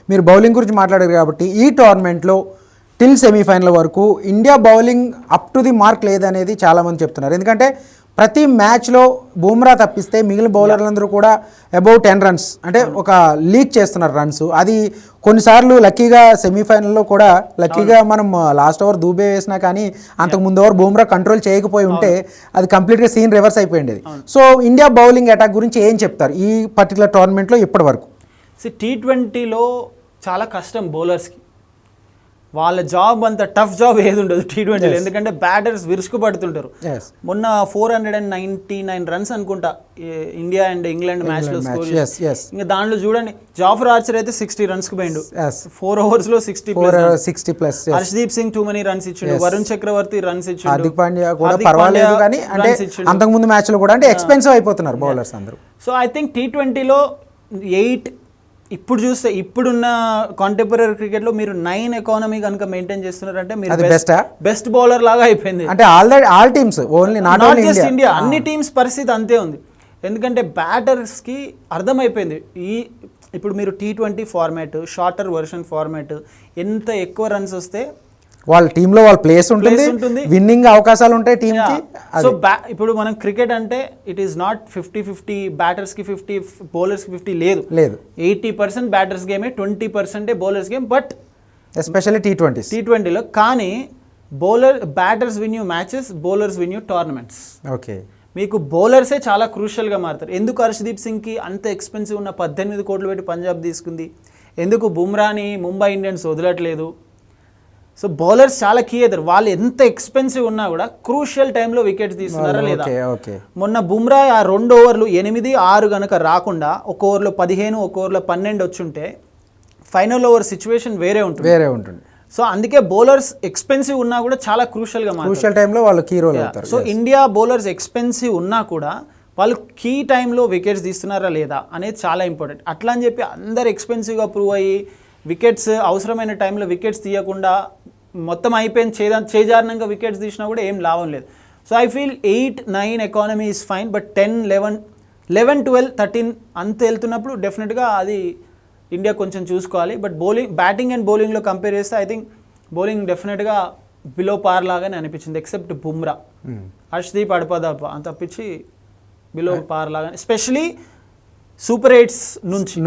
మీరు బౌలింగ్ గురించి మాట్లాడారు కాబట్టి ఈ టోర్నమెంట్లో టిల్ సెమీఫైనల్ వరకు India bowling up to the mark లేదనేది చాలామంది చెప్తున్నారు. ఎందుకంటే ప్రతి మ్యాచ్లో బూమ్రా తప్పిస్తే మిగిలిన బౌలర్లందరూ కూడా అబౌవ్ 10 రన్స్ అంటే ఒక లీక్ చేస్తున్నారు రన్స్. అది కొన్నిసార్లు లక్కీగా సెమీఫైనల్లో కూడా లక్కీగా మనం లాస్ట్ ఓవర్ దూబే వేసినా కానీ అంతకు ముందు ఓవర్ బూమ్రా కంట్రోల్ చేయకపోయి ఉంటే అది కంప్లీట్గా సీన్ రివర్స్ అయిపోయింది. సో ఇండియా బౌలింగ్ అటాక్ గురించి ఏం చెప్తారు ఈ పర్టికులర్ టోర్నమెంట్లో ఇప్పటి వరకు? T20లో చాలా కష్టం బౌలర్స్కి, వాళ్ళ జాబ్ అంత టఫ్ జాబ్ ఏది ఉండదు T20లో, ఎందుకంటే బ్యాటర్స్ విరుసుకు పడుతుంటారు. మొన్న 499 రన్స్ అనుకుంటా ఇండియా అండ్ ఇంగ్లాండ్ మ్యాచ్లో స్కోర్ చేసి, ఇంకా దాంట్లో చూడండి జాఫర్ ఆర్చర్ అయితే 60 రన్స్కి పోయిండు 4 ఓవర్స్లో 60+. Harshdeep Singh two money runs ఇచ్చిండు, వరుణ్ చక్రవర్తి రన్స్ ఇచ్చిండు, హార్దిక్ పాండ్యా కూడా పర్వాలేదు కానీ అంటే అంతకుముందు మ్యాచ్లో కూడా అంటే ఎక్స్పెన్సివ్ అయిపోతున్నారు బౌలర్స్ అందరూ. సో ఐ థింక్ T20లో 8 ఇప్పుడు చూస్తే ఇప్పుడున్న కాంటెంపరీ క్రికెట్లో మీరు 9 ఎకానమీ కనుక మెయింటైన్ చేస్తున్నారంటే మీరు బెస్ట్ బౌలర్ లాగా అయిపోయింది. అంటే all teams only not just India, అన్ని టీమ్స్ పరిస్థితి అంతే ఉంది. ఎందుకంటే బ్యాటర్స్కి అర్థమైపోయింది ఇప్పుడు మీరు T20 format, shorter version format, ఎంత ఎక్కువ రన్స్ వస్తే వాళ్ళ టీంలో వాళ్ళ ప్లేస్ ఉంటుంది, విన్నింగ్ అవకాశాలు ఉంటాయి టీంకి. సో ఇప్పుడు మనం క్రికెట్ అంటే ఇట్ ఈస్ నాట్ 50-50, బ్యాటర్స్కి 50 బౌలర్స్కి 50 లేదు. 80% బ్యాటర్స్ గేమే, 20% బౌలర్స్ గేమ్. బట్ ఎస్పెషల్లీ T20లో కానీ batters win you matches, bowlers win you tournaments. Okay, మీకు బౌలర్సే చాలా క్రూషియల్గా మారుతారు. ఎందుకు హర్షదీప్ సింగ్కి అంత ఎక్స్పెన్సివ్ ఉన్న 18 కోట్లు పెట్టి పంజాబ్ తీసుకుంది, ఎందుకు బుమ్రాని ముంబై ఇండియన్స్ వదలట్లేదు? సో బౌలర్స్ చాలా కీ అవుతారు. వాళ్ళు ఎంత ఎక్స్పెన్సివ్ ఉన్నా కూడా క్రూషియల్ టైంలో వికెట్స్ తీస్తున్నారా లేదా? మొన్న బుమ్రా ఆ 2 ఓవర్లు 8-6 కనుక రాకుండా ఒక ఓవర్లో 15, ఒక ఓవర్లో 12 వచ్చుంటే ఫైనల్ ఓవర్ సిచ్యువేషన్ వేరే ఉంటుంది. సో అందుకే బౌలర్స్ ఎక్స్పెన్సివ్ ఉన్నా కూడా చాలా క్రూషియల్గా క్రూషియల్ టైంలో వాళ్ళు కీ రోల్ అవుతారు. సో ఇండియా బౌలర్స్ ఎక్స్పెన్సివ్ ఉన్నా కూడా వాళ్ళు కీ టైంలో వికెట్స్ తీస్తున్నారా లేదా అనేది చాలా ఇంపార్టెంట్. అట్లా అని చెప్పి అందరు ఎక్స్పెన్సివ్గా ప్రూవ్ అయ్యి వికెట్స్ అవసరమైన టైంలో వికెట్స్ తీయకుండా మొత్తం అయిపోయిన చేజారణంగా వికెట్స్ తీసినా కూడా ఏం లాభం లేదు. So I feel 8-9 economy is fine, but 10, 11, 12, 13 అంత వెళ్తున్నప్పుడు డెఫినెట్గా అది ఇండియా కొంచెం చూసుకోవాలి. బట్ బ్యాటింగ్ అండ్ బౌలింగ్లో కంపేర్ చేస్తే ఐ థింక్ బౌలింగ్ డెఫినెట్గా బిలో పార్ లాగానే అనిపించింది, ఎక్సెప్ట్ బుమ్రా. హర్షదీప్ అడపదప్ప అంత తప్పించి బిలో పార్ లాగా, ఎస్పెషలీ సూపర్ 8s నుంచి